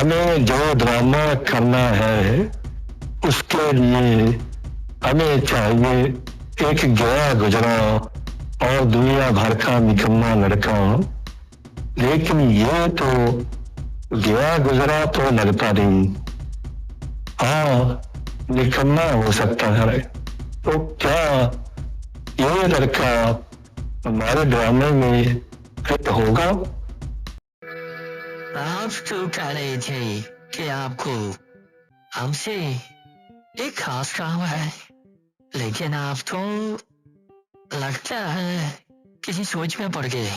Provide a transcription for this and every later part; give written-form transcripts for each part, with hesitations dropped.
हमें जो ड्रामा करना है उसके लिए हमें चाहिए एक गया गुजरा और दुनिया भर का निकम्मा लड़का। लेकिन ये तो गया गुजरा तो लगता नहीं, हाँ निकम्मा हो सकता है। तो क्या ये लड़का हमारे ड्रामे में फिट होगा? आप तो कह रहे थे कि आपको हमसे एक खास काम है, लेकिन आप तो लगता है किसी सोच में पड़ गए।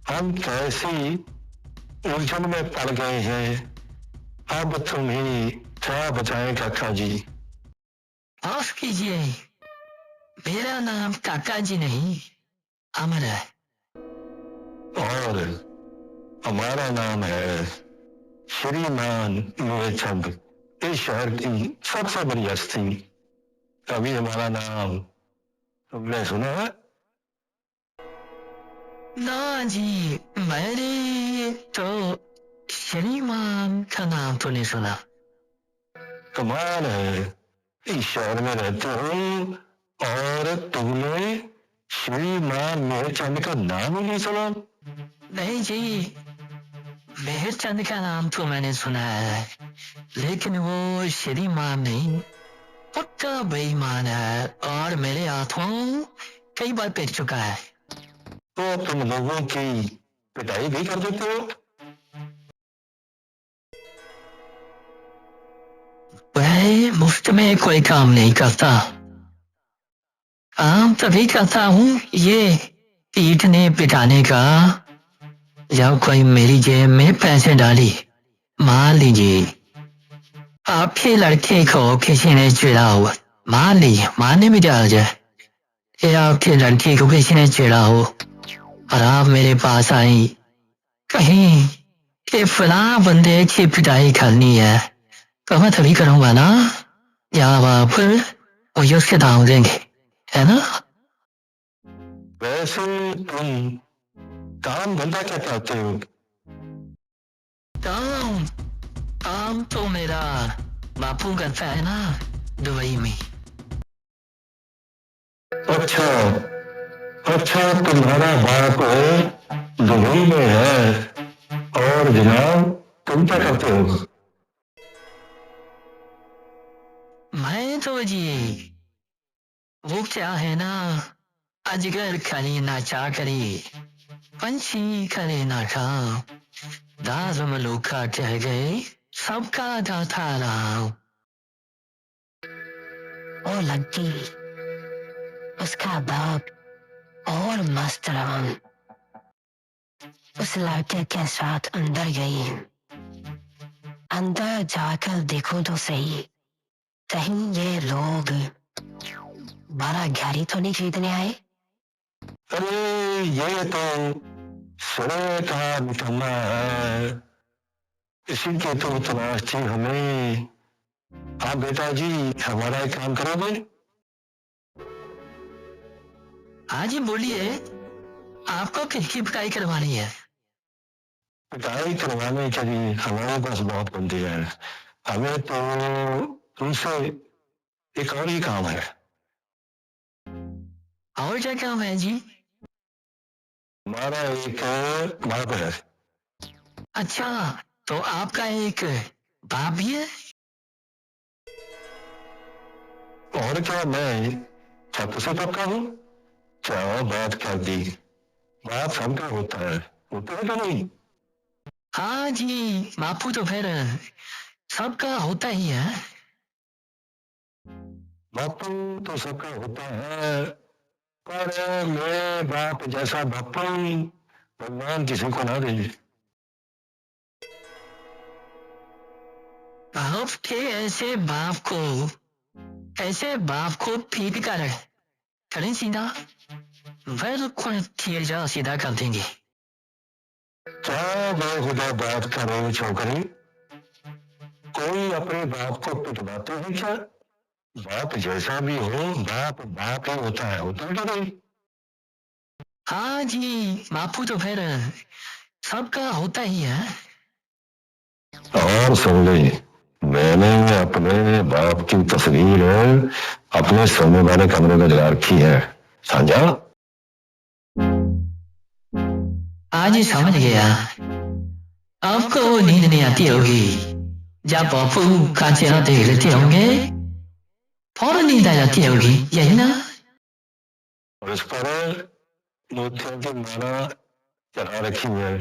हम कैसी उलझन में पड़ गए हैं, अब तुम ही क्या बताएं काका जी। माफ कीजिए, मेरा नाम काका जी नहीं अमर है। और हमारा नाम है श्रीमान मूलचंद, इस शहर की सबसे बड़ी हस्ती। कभी हमारा नाम तुमने सुना है? ना जी, मैंने तो श्रीमान का नाम तो नहीं सुना। कमाल है, इस शहर में रहते हो और तुमने श्रीमान मूलचंद का नाम ही नहीं सुना? नहीं जी, मेहरचंद का नाम तो मैंने सुना है, लेकिन वो श्रीमान नहीं, पक्का बेईमान है और मेरे हाथों कई बार पिट चुका है। तो तुम लोगों की पिटाई भी कर देते हो? वह मुफ्त में कोई काम नहीं करता। काम तभी करता हूँ ये पीटने पिटाने का, जब कोई मेरी जेब में पैसे डाली। मान लीजिए आपके लड़के को किसी ने चिढ़ा हो, मान लीजिए, मानने में क्या जाए, ये आपके लड़के को किसी ने चिढ़ा हो और आप मेरे पास आई कहीं कि फला बंदे की पिटाई करनी है, तो मैं तभी करूंगा ना जब आप मुझे उसके दाम देंगे, है ना? वैसे तुम काम धंधा क्या करते हो? काम काम तो मेरा बापू करता है ना, दुबई में। अच्छा अच्छा, तुम्हारा बाप दुबई में है और जनाब तुम क्या करते हो? मैं तो जी वो क्या है ना, अजगर करे ना चाकरी, पंछी करे ना काम, दास मलूका कह गए सबका दाता राम। ओ लड़की, उसका बाप और मस्त राम उस लड़के के साथ अंदर गई। अंदर जाकर देखो तो सही, कहीं ये लोग बड़ा गाड़ी तो नहीं खरीदने आए? अरे ये तो सड़े का निकलना है, इसी के तो तलाश थी हमें। हाँ बेटा जी, हमारा एक काम करोगे? हाँ जी बोलिए, आपको किसकी पिटाई करवानी है? पिटाई करवाने के लिए हमारे पास बहुत बंदे हैं। हमें तो तुमसे एक और ही काम है। और क्या काम है जी? हमारा एक बाप है। अच्छा, तो आपका एक बाप भी है? और क्या मैं छत से टपका हूँ? क्या बात कर दी, बाप सबका होता है, होता है क्या नहीं? हाँ जी, बापू तो फिर सबका होता ही है। बापू तो सबका होता है, पर मेरे बाप जैसा बापू भगवान किसी को ना दे। बाप के ऐसे बाप को पीट कर करें सीधा, बिल्कुल सीधा सीधा कर देंगे। क्या बेहुदा बात कर रही हो छोकरी? कोई अपने बाप को पिटवाते हैं क्या? बाप जैसा भी हो, बाप बाप ही होता है, होता है क्या नहीं? हाँ जी, बापू तो फिर सबका होता ही है। और सुन ले, मैंने अपने बाप की तस्वीर अपने सोने वाले कमरे में जला रखी है, समझा? आज ही समझ गया। आपको नींद नहीं आती होगी। जब बापू का चेहरा देख लेते होंगे फौरन नींद आ जाती होगी, यही ना? और इस पर मोतियों की माला चढ़ा रखी है,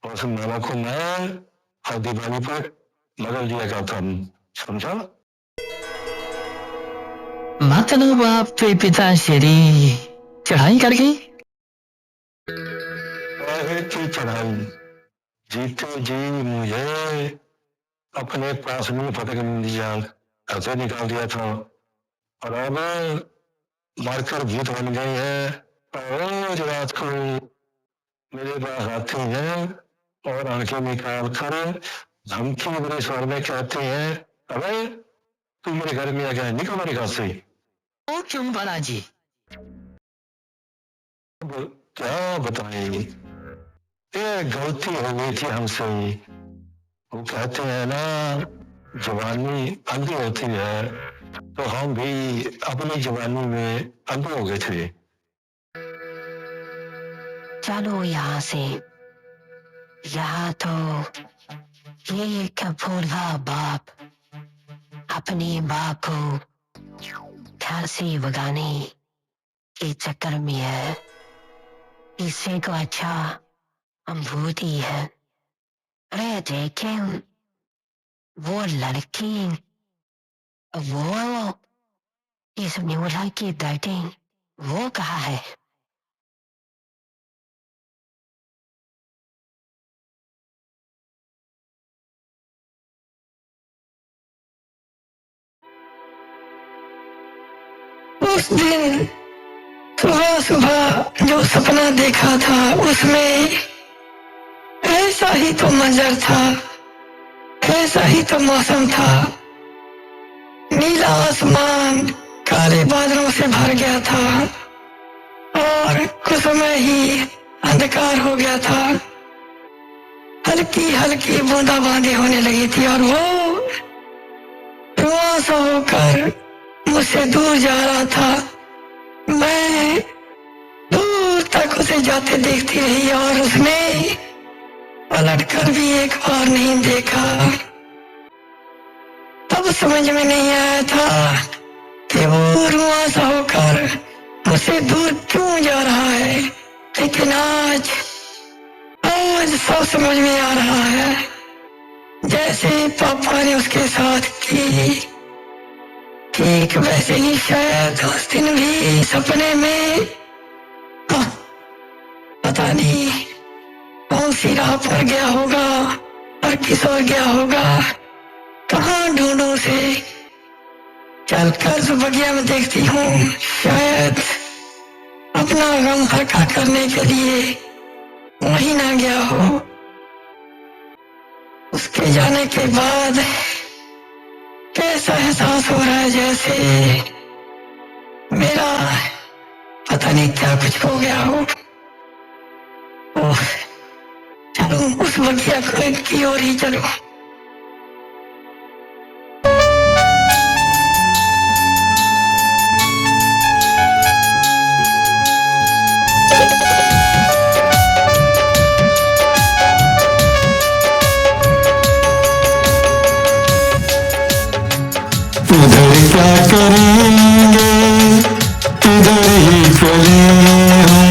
और उस माला को मैं हर दिवाली पर बदल दिया करता हूँ, समझा? मतलब आप पिता श्री चढ़ाई कर गई? की चढ़ाई जीते जी मुझे अपने पास में फटक दिया, ऐसे निकाल दिया था, और अब मारकर भूत बन गई है, और रोज रात को मेरे पास आते हैं और आंखें निकाल कर धमकी मेरे स्वर में कहते हैं, अबे तू मेरे घर में आ गया, निकल मेरे घर से। वो क्यों बालाजी? क्या बताएं, ये गलती हो गई थी हमसे। वो कहते हैं ना, जवानी अंधी होती है, तो हम भी अपनी जवानी में अंधे हो गए थे। चलो यहाँ से, यहाँ तो ये कपूरहा बाप अपनी माँ को घर से भगाने के चक्कर में है। इससे को अच्छा हम भूत ही है। अरे देखें वो लड़की, वो इस न्यूला की बैठी, वो कहाँ है? उस दिन सुबह सुबह जो सपना देखा था उसमें ऐसा ही तो मंजर था, ऐसा ही तो मौसम था। नीला आसमान काले बादलों से भर गया था और कुछ समय ही अंधकार हो गया था। हल्की हल्की बूंदाबांदी होने लगी थी और वो रुआं सा होकर मुझसे दूर जा रहा था। मैं दूर तक उसे जाते देखती रही और उसने पलटकर भी एक बार नहीं देखा। तब समझ में नहीं आया था कि वो रुआं सा होकर मुझसे दूर क्यों जा रहा है, लेकिन आज सब समझ में आ रहा है। जैसे पापा ने उसके साथ की, ठीक वैसे ही शायद उस दिन भी सपने में पता नहीं कौन सी राह पर गया होगा और किस ओर गया होगा, कहाँ ढूंढूं उसे। चलकर बगिया में देखती हूँ, शायद अपना गम हल्का करने के लिए वहीं ना गया हो। उसके जाने के बाद कैसा एहसास हो रहा है जैसे मेरा पता नहीं क्या कुछ हो गया हो। ओह, चलो उस बगिया की ओर ही चलो। उधर क्या करेंगे, इधर ही चले हम।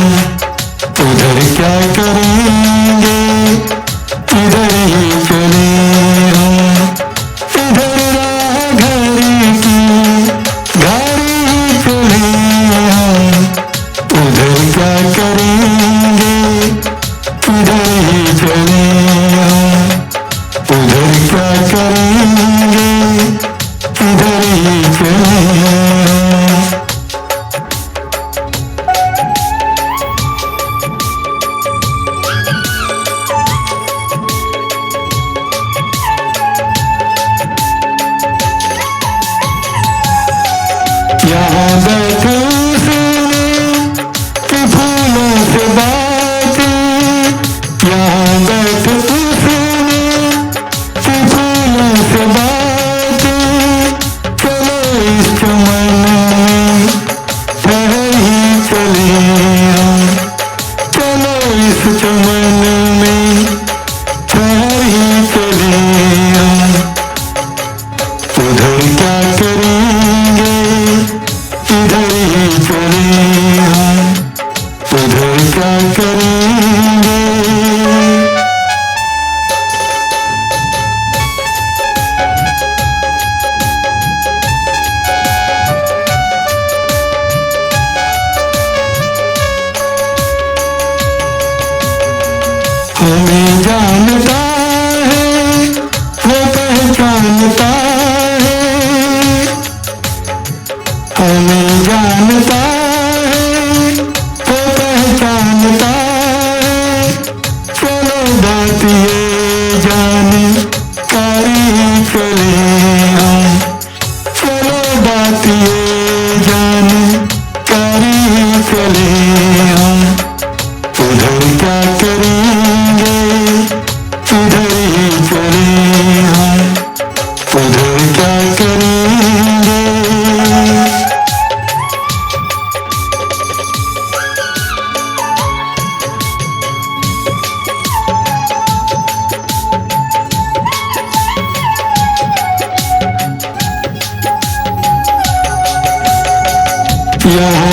उधर क्या करेंगे, इधर ही चले हम। इधर राह घड़ी की, घड़ी ही चले हम। उधर क्या करेंगे, इधर ही चले हम। उधर क्या करेंगे, इधर ही चले हम। जानकारी चले हम, चलो बात ये जानकारी चले हम, उधर क्या करेंगे उधर ही चले हम, उधर क्या करेंगे। यहाँ